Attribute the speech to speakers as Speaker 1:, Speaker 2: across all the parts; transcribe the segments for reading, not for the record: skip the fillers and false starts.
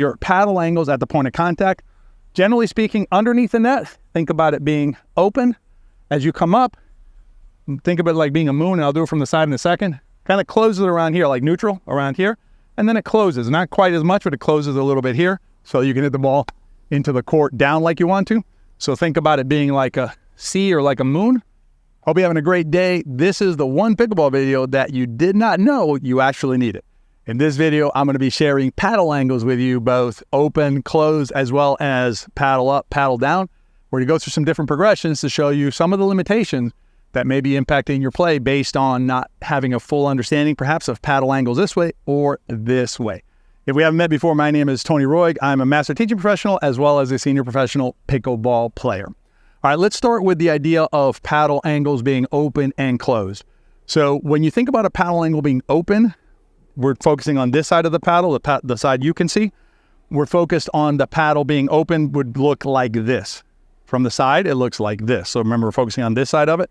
Speaker 1: your paddle angles at the point of contact. Generally speaking, underneath the net, think about it being open. As you come up, think of it like being a moon, and I'll do it from the side in a second. Kind of closes around here, like neutral, around here. And then it closes. Not quite as much, but it closes a little bit here. So you can hit the ball into the court down like you want to. So think about it being like a C or like a moon. Hope you're having a great day. This is the one pickleball video that you did not know you actually needed. In this video, I'm going to be sharing paddle angles with you, both open, closed, as well as paddle up, paddle down. We're going to go through some different progressions to show you some of the limitations that may be impacting your play based on not having a full understanding, perhaps, of paddle angles this way or this way. If we haven't met before, my name is Tony Roig. I'm a master teaching professional as well as a senior professional pickleball player. All right, let's start with the idea of paddle angles being open and closed. So when you think about a paddle angle being open, we're focusing on this side of the paddle, the side you can see. We're focused on the paddle being open would look like this. From the side, it looks like this. So remember, we're focusing on this side of it.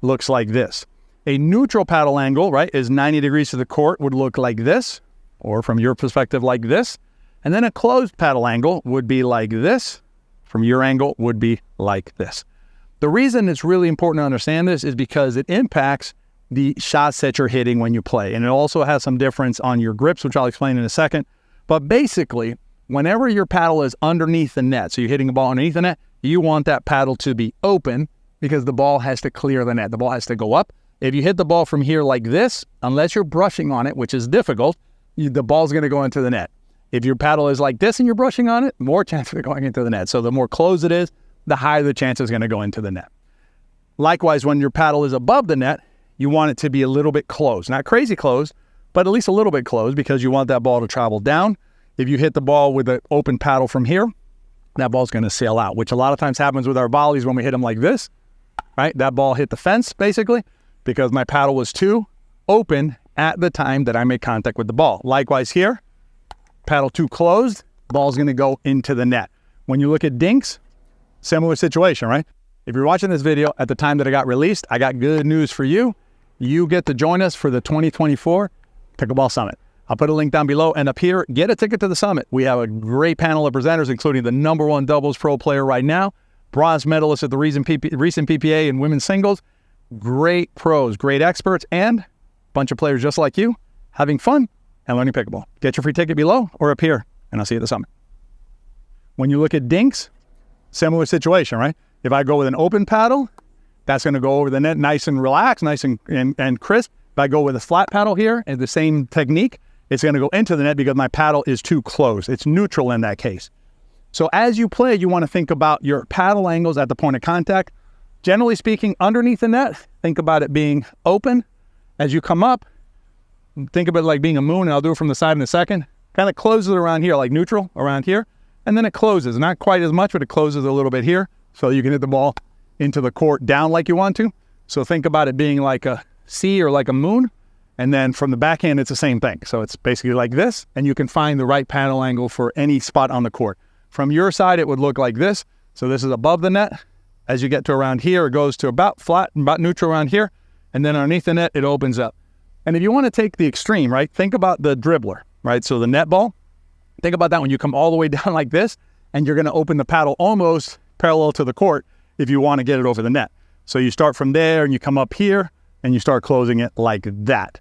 Speaker 1: Looks like this. A neutral paddle angle, right, is 90 degrees to the court, would look like this, or from your perspective, like this. And then a closed paddle angle would be like this. From your angle, would be like this. The reason it's really important to understand this is because it impacts the shots that you're hitting when you play. And it also has some difference on your grips, which I'll explain in a second. But basically, whenever your paddle is underneath the net, so you're hitting a ball underneath the net, you want that paddle to be open because the ball has to clear the net. The ball has to go up. If you hit the ball from here like this, unless you're brushing on it, which is difficult, the ball's going to go into the net. If your paddle is like this and you're brushing on it, more chance of it going into the net. So the more closed it is, the higher the chance it's going to go into the net. Likewise, when your paddle is above the net, you want it to be a little bit closed. Not crazy closed, but at least a little bit closed because you want that ball to travel down. If you hit the ball with an open paddle from here, that ball's going to sail out, which a lot of times happens with our volleys when we hit them like this, right? That ball hit the fence, basically, because my paddle was too open at the time that I made contact with the ball. Likewise here, paddle too closed, ball's going to go into the net. When you look at Dinks, similar situation, right? If you're watching this video at the time that it got released, I got good news for you. You get to join us for the 2024 Pickleball Summit. I'll put a link down below and up here. Get a ticket to the summit. We have a great panel of presenters, including the #1 doubles pro player right now, bronze medalist at the recent PPA in women's singles, great pros, great experts, and a bunch of players just like you having fun and learning pickleball. Get your free ticket below or up here, and I'll see you at the summit. When you look at Dinks, similar situation, right? If I go with an open paddle, that's going to go over the net nice and relaxed, nice and crisp. If I go with a flat paddle here and the same technique, it's going to go into the net because my paddle is too close. It's neutral in that case. So as you play, you want to think about your paddle angles at the point of contact. Generally speaking, underneath the net, think about it being open. As you come up, think of it like being a moon, and I'll do it from the side in a second. Kind of closes around here, like neutral, around here. And then it closes. Not quite as much, but it closes a little bit here. So you can hit the ball into the court down like you want to. So think about it being like a C or like a moon. And then from the backhand, it's the same thing. So it's basically like this, and you can find the right paddle angle for any spot on the court. From your side, it would look like this. So this is above the net. As you get to around here, it goes to about flat, about neutral around here. And then underneath the net, it opens up. And if you want to take the extreme, right, think about the dribbler, right? So the net ball, think about that when you come all the way down like this, and you're going to open the paddle almost parallel to the court if you want to get it over the net. So you start from there and you come up here and you start closing it like that.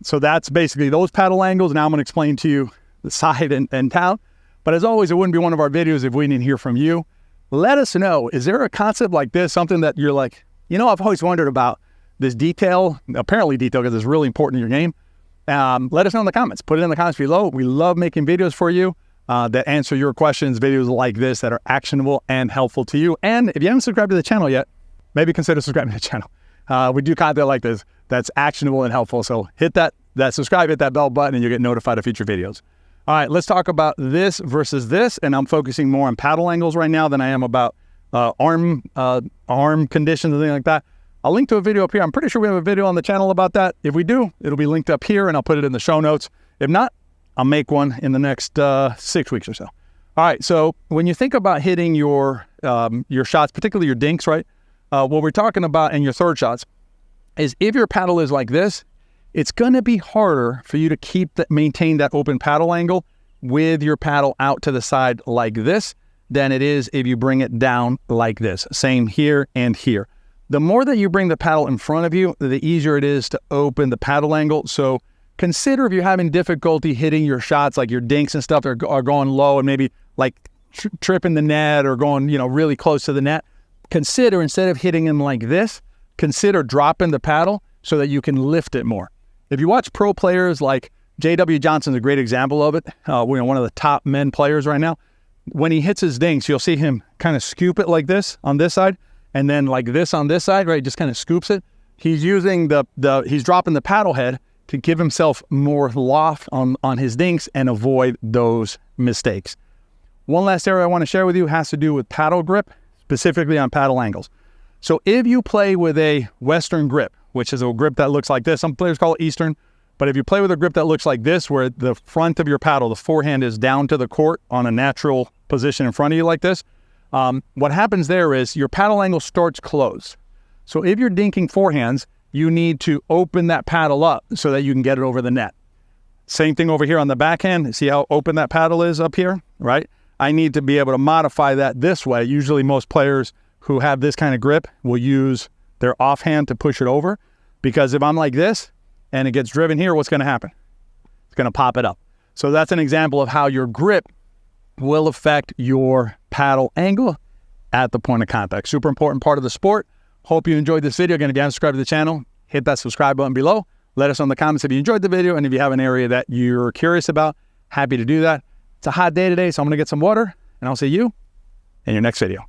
Speaker 1: So that's basically those paddle angles. Now I'm going to explain to you the side and down. But as always, it wouldn't be one of our videos if we didn't hear from you. Let us know, is there a concept like this, something that you're like, you know, I've always wondered about this detail, apparently detail because it's really important in your game. Let us know in the comments. Put it in the comments below. We love making videos for you that answer your questions, videos like this that are actionable and helpful to you. And if you haven't subscribed to the channel yet, maybe consider subscribing to the channel. We do content like this that's actionable and helpful. So hit that subscribe, hit that bell button, and you'll get notified of future videos. All right, let's talk about this versus this. And I'm focusing more on paddle angles right now than I am about arm conditions and things like that. I'll link to a video up here. I'm pretty sure we have a video on the channel about that. If we do, it'll be linked up here, and I'll put it in the show notes. If not, I'll make one in the next 6 weeks or so. All right, so when you think about hitting your shots, particularly your dinks, right? What we're talking about in your third shots is if your paddle is like this, it's going to be harder for you to maintain that open paddle angle with your paddle out to the side like this than it is if you bring it down like this. Same here and here. The more that you bring the paddle in front of you, the easier it is to open the paddle angle. So consider if you're having difficulty hitting your shots, like your dinks and stuff are going low and maybe like tripping the net or going, really close to the net. Consider, instead of hitting them like this, consider dropping the paddle so that you can lift it more. If you watch pro players like J.W. Johnson's a great example of it, one of the top men players right now. When he hits his dinks, you'll see him kind of scoop it like this on this side and then like this on this side, right? Just kind of scoops it. He's using he's dropping the paddle head to give himself more loft on his dinks and avoid those mistakes. One last area I want to share with you has to do with paddle grip, specifically on paddle angles. So if you play with a Western grip, which is a grip that looks like this, some players call it Eastern, but if you play with a grip that looks like this, where the front of your paddle, the forehand is down to the court on a natural position in front of you like this, what happens there is your paddle angle starts closed. So if you're dinking forehands, you need to open that paddle up so that you can get it over the net. Same thing over here on the backhand. See how open that paddle is up here, right? I need to be able to modify that this way. Usually most players who have this kind of grip will use their offhand to push it over, because if I'm like this and it gets driven here, what's going to happen? It's going to pop it up. So that's an example of how your grip will affect your paddle angle at the point of contact. Super important part of the sport. Hope you enjoyed this video. Again, if you haven't subscribed to the channel, hit that subscribe button below. Let us know in the comments if you enjoyed the video, and if you have an area that you're curious about, happy to do that. It's a hot day today, so I'm going to get some water, and I'll see you in your next video.